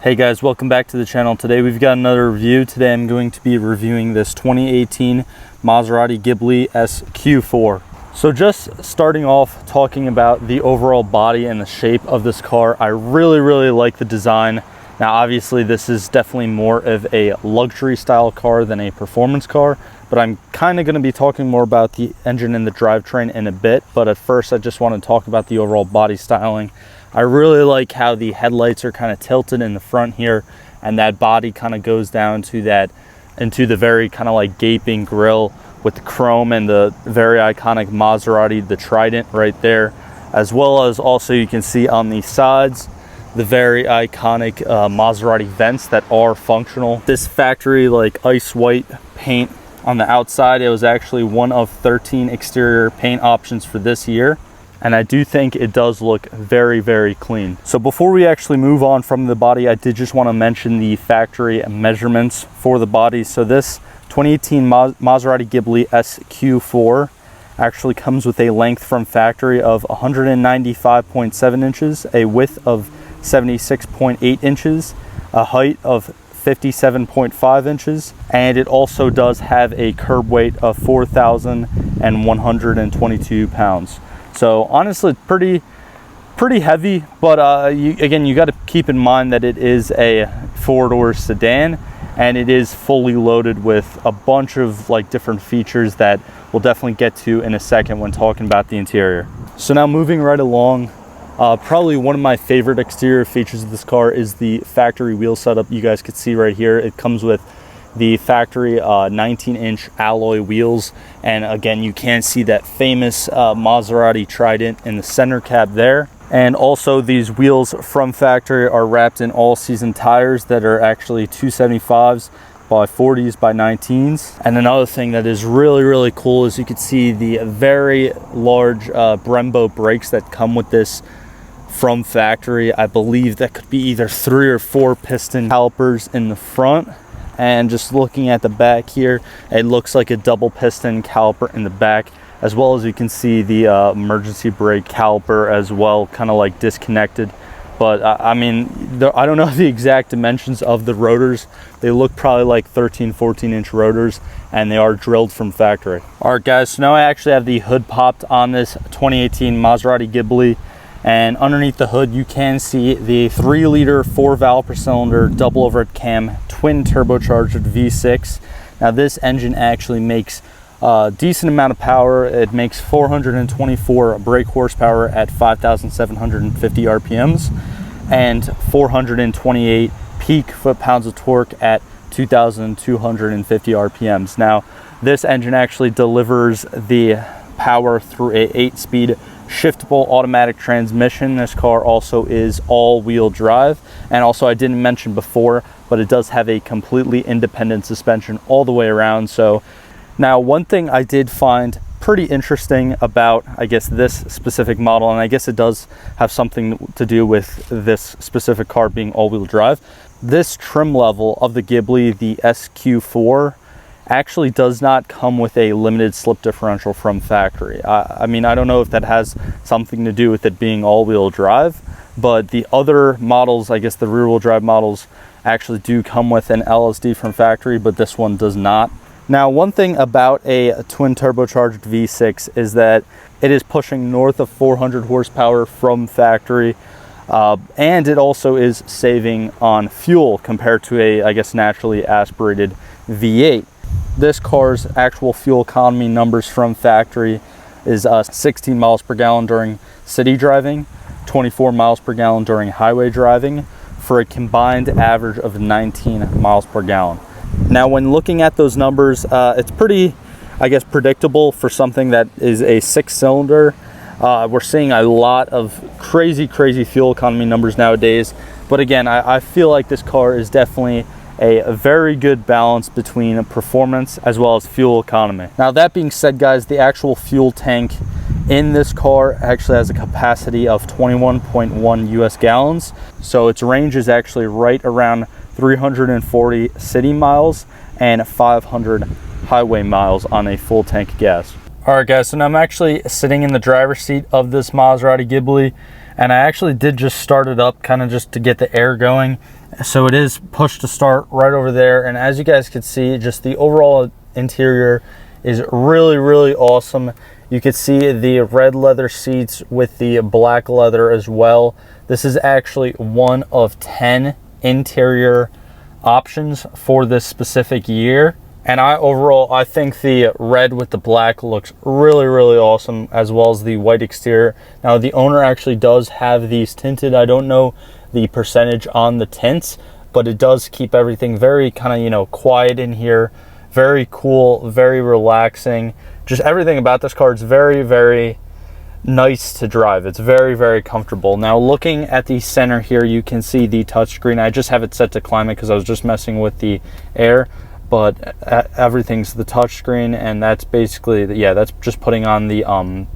Hey guys, welcome back to the channel. Today we've got another review. Today I'm going to be reviewing this 2018 Maserati Ghibli S Q4. So just starting off talking about the overall body and the shape of this car, I really like the design. Now obviously this is definitely more of a luxury style car than a performance car, but I'm kind of going to be talking more about the engine and the drivetrain in a bit. But at first I just want to talk about the overall body styling. I really like how the headlights are kind of tilted in the front here, and that body kind of goes down to that, into the very kind of like gaping grille with the chrome and the very iconic Maserati, the Trident right there, as well as also you can see on the sides the very iconic Maserati vents that are functional. This factory like ice white paint on the outside, it was actually one of 13 exterior paint options for this year. And I do think it does look very clean. So before we actually move on from the body, I did just want to mention the factory measurements for the body. So this 2018 Maserati Ghibli S Q4 actually comes with a length from factory of 195.7 inches, a width of 76.8 inches, a height of 57.5 inches, and it also does have a curb weight of 4,122 pounds. So honestly, pretty heavy, but again, you got to keep in mind that it is a four-door sedan, and it is fully loaded with a bunch of like different features that we'll definitely get to in a second when talking about the interior. So now moving right along, probably one of my favorite exterior features of this car is the factory wheel setup. You guys could see right here, it comes with the factory 19-inch alloy wheels, and again you can see that famous Maserati Trident in the center cab there. And also these wheels from factory are wrapped in all-season tires that are actually 275s by 40s by 19s. And another thing that is really cool is you can see the very large Brembo brakes that come with this from factory. I believe that could be either 3 or 4 piston calipers in the front. And just looking at the back here, it looks like a double piston caliper in the back, as well as you can see the emergency brake caliper as well, kind of like disconnected. But I mean, I don't know the exact dimensions of the rotors. They look probably like 13-14 inch rotors, and they are drilled from factory. All right guys, so now I actually have the hood popped on this 2018 Maserati Ghibli. And underneath the hood you can see the 3-liter 4-valve per cylinder double overhead cam twin turbocharged V6. Now this engine actually makes a decent amount of power. It makes 424 brake horsepower at 5,750 RPMs and 428 peak foot-pounds of torque at 2,250 RPMs. Now this engine actually delivers the power through a 8-speed shiftable automatic transmission. This car also is all-wheel drive, and also I didn't mention before, but it does have a completely independent suspension all the way around. So now one thing I did find pretty interesting about, I guess, this specific model, and I guess it does have something to do with this specific car being all-wheel drive, this trim level of the Ghibli, the SQ4, actually does not come with a limited slip differential from factory. I mean, I don't know if that has something to do with it being all-wheel drive, but the other models, I guess the rear-wheel drive models, actually do come with an LSD from factory, but this one does not. Now, one thing about a twin turbocharged V6 is that it is pushing north of 400 horsepower from factory, and it also is saving on fuel compared to a, I guess, naturally aspirated V8. This car's actual fuel economy numbers from factory is 16 miles per gallon during city driving, 24 miles per gallon during highway driving, for a combined average of 19 miles per gallon. Now, when looking at those numbers, it's pretty, I guess, predictable for something that is a 6-cylinder. We're seeing a lot of crazy fuel economy numbers nowadays. But again, I feel like this car is definitely a very good balance between performance as well as fuel economy. Now that being said guys, the actual fuel tank in this car actually has a capacity of 21.1 US gallons. So its range is actually right around 340 city miles and 500 highway miles on a full tank of gas. All right guys, so now I'm actually sitting in the driver's seat of this Maserati Ghibli, and I actually did just start it up kind of just to get the air going. So it is push to start right over there. And as you guys can see, just the overall interior is really, really awesome. You can see the red leather seats with the black leather as well. This is actually one of 10 interior options for this specific year. And I think the red with the black looks really, really awesome, as well as the white exterior. Now, the owner actually does have these tinted. I don't know the percentage on the tints, but it does keep everything very kind of, you know, quiet in here. Very cool, very relaxing. Just everything about this car is very, very nice to drive. It's very, very comfortable. Now, looking at the center here, you can see the touchscreen. I just have it set to climate because I was just messing with the air. But everything's the touchscreen, and that's basically, yeah, that's just putting on the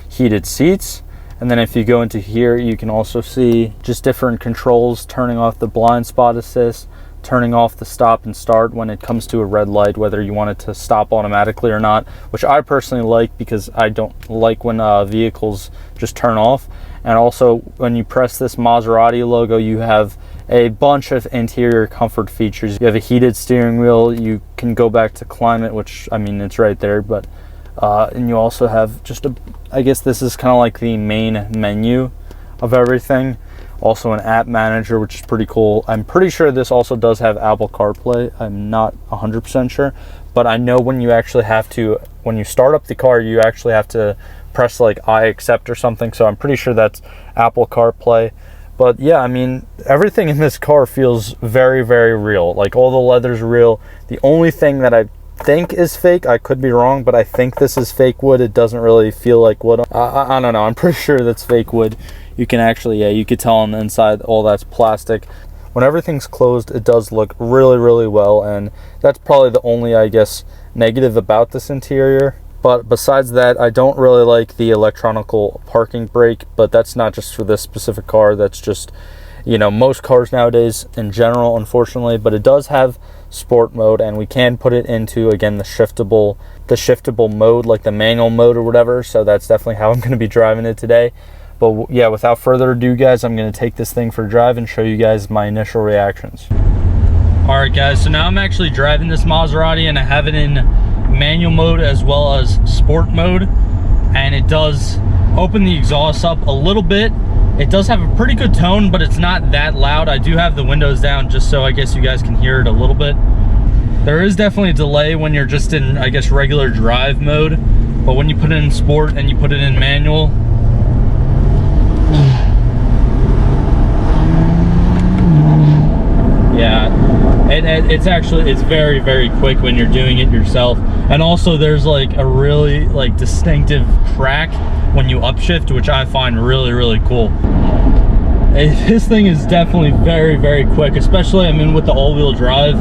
heated seats. And then if you go into here, you can also see just different controls, turning off the blind spot assist, turning off the stop and start when it comes to a red light, whether you want it to stop automatically or not, which I personally like because I don't like when vehicles just turn off. And also, when you press this Maserati logo, you have a bunch of interior comfort features. You have a heated steering wheel. You can go back to climate, which, I mean, it's right there, but and you also have just I guess this is kind of like the main menu of everything. Also an app manager, which is pretty cool. I'm pretty sure this also does have Apple CarPlay. I'm not 100% sure, but I know when you actually have to, when you start up the car, you actually have to press like I accept or something. So I'm pretty sure that's Apple CarPlay. But yeah, I mean, everything in this car feels very, very real. Like, all the leather's real. The only thing that I think is fake, I could be wrong, but I think this is fake wood. It doesn't really feel like wood. I don't know. I'm pretty sure that's fake wood. You can actually, yeah, you could tell on the inside all that's plastic. When everything's closed, it does look really, really well. And that's probably the only, I guess, negative about this interior. But besides that, I don't really like the electronical parking brake, but that's not just for this specific car. That's just, you know, most cars nowadays in general, unfortunately. But it does have sport mode, and we can put it into, again, the shiftable mode, like the manual mode or whatever. So that's definitely how I'm going to be driving it today. But yeah, without further ado, guys, I'm going to take this thing for a drive and show you guys my initial reactions. All right, guys, so now I'm actually driving this Maserati, and I have it in manual mode as well as sport mode, and it does open the exhaust up a little bit. It does have a pretty good tone, but it's not that loud. I do have the windows down just so I guess you guys can hear it a little bit. There is definitely a delay when you're just in, I guess, regular drive mode, but when you put it in sport and you put it in manual, yeah, it's very, very quick when you're doing it yourself. And also there's like a really like distinctive crack when you upshift, which I find really, really cool. This thing is definitely very, very quick, especially, I mean, with the all-wheel drive.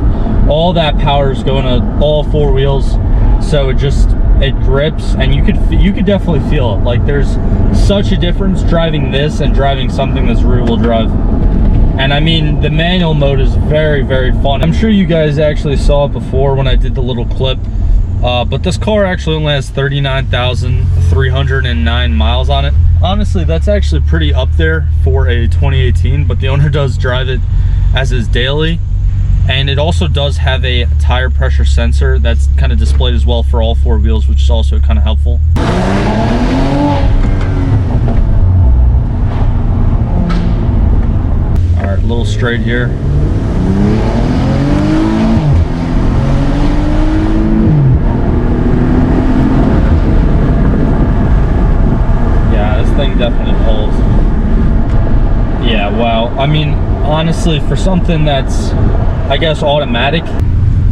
All that power is going to all four wheels, so it grips, and you could definitely feel it. Like, there's such a difference driving this and driving something that's rear-wheel drive. And I mean, the manual mode is very, very fun. I'm sure you guys actually saw it before when I did the little clip, but this car actually only has 39,309 miles on it. Honestly, that's actually pretty up there for a 2018, but the owner does drive it as his daily. And it also does have a tire pressure sensor that's kind of displayed as well for all four wheels, which is also kind of helpful. All right, a little straight here. Yeah, this thing definitely pulls. Yeah, wow. I mean, honestly, for something that's, I guess, automatic,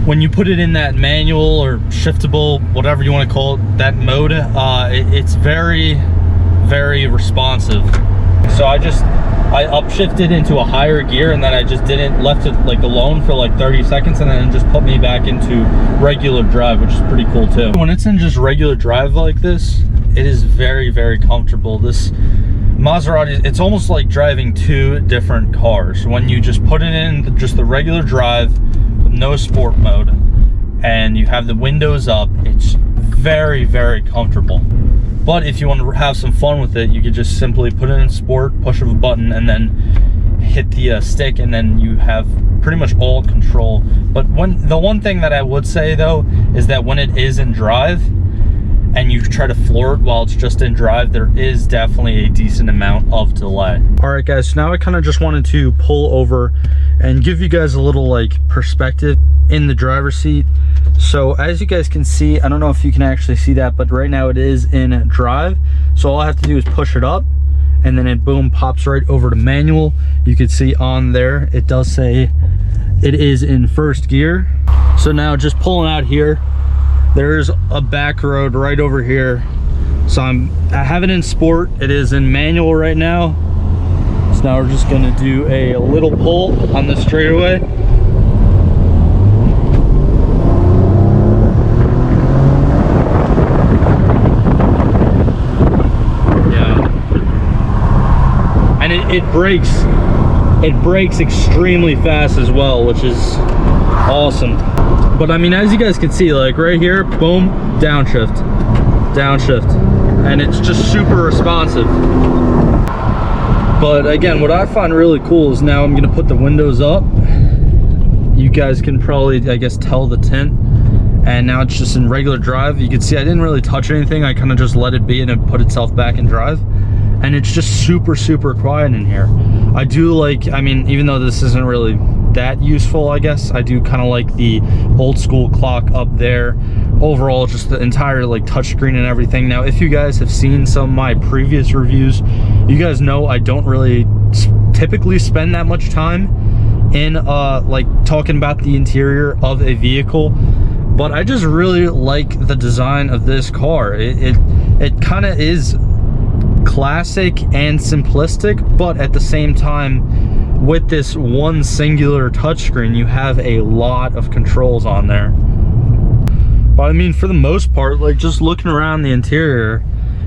when you put it in that manual or shiftable, whatever you want to call it, that mode, it's very, very responsive. So I upshifted into a higher gear, and then I just left it like alone for like 30 seconds, and then it just put me back into regular drive, which is pretty cool too. When it's in just regular drive like this, it is very, very comfortable. This Maserati, it's almost like driving two different cars. When you just put it in just the regular drive with no sport mode, and you have the windows up, it's very, very comfortable. But if you want to have some fun with it, you could just simply put it in sport, push of a button, and then hit the stick, and then you have pretty much all control. But the one thing that I would say though is that when it is in drive and you try to floor it while it's just in drive, there is definitely a decent amount of delay. All right guys, so now I kind of just wanted to pull over and give you guys a little like perspective in the driver's seat. So as you guys can see, I don't know if you can actually see that, but right now it is in drive. So all I have to do is push it up, and then it boom pops right over to manual. You can see on there it does say it is in first gear. So now just pulling out here, there's a back road right over here. So I have it in sport, it is in manual right now. So now we're just gonna do a little pull on the straightaway. Yeah. And it brakes extremely fast as well, which is awesome. But I mean, as you guys can see, like right here, boom, downshift, and it's just super responsive. But again, what I find really cool is now I'm gonna put the windows up. You guys can probably, I guess, tell the tint. And now it's just in regular drive. You can see I didn't really touch anything. I kind of just let it be and it put itself back in drive. And it's just super, super quiet in here. I do like, I mean, even though this isn't really that useful, I guess, I do kind of like the old school clock up there. Overall, just the entire like touchscreen and everything. Now, if you guys have seen some of my previous reviews, you guys know I don't really typically spend that much time in like talking about the interior of a vehicle. But I just really like the design of this car. It kind of is classic and simplistic, but at the same time, with this one singular touchscreen, you have a lot of controls on there. But I mean, for the most part, like just looking around the interior,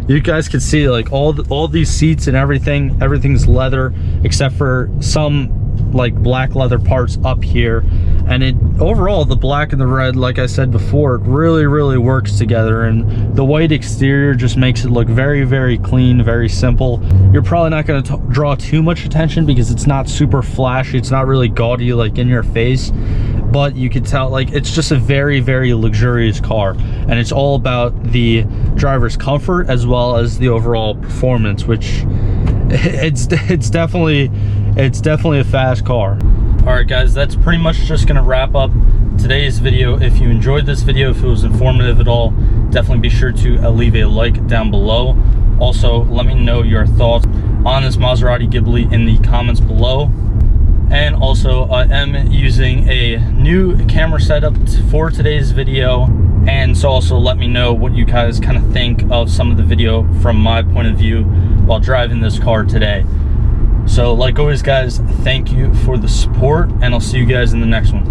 you guys can see like all these seats and everything's leather except for some like black leather parts up here. And it overall, the black and the red, like I said before, it really works together, and the white exterior just makes it look very clean, very simple. You're probably not going to draw too much attention because it's not super flashy, it's not really gaudy like in your face, but you can tell like it's just a very luxurious car, and it's all about the driver's comfort as well as the overall performance, which it's definitely a fast car. All right guys, that's pretty much just gonna wrap up today's video. If you enjoyed this video, if it was informative at all, definitely be sure to leave a like down below. Also, let me know your thoughts on this Maserati Ghibli in the comments below. And also, I am using a new camera setup for today's video, and so also let me know what you guys kind of think of some of the video from my point of view while driving this car today. So like always guys, thank you for the support, and I'll see you guys in the next one.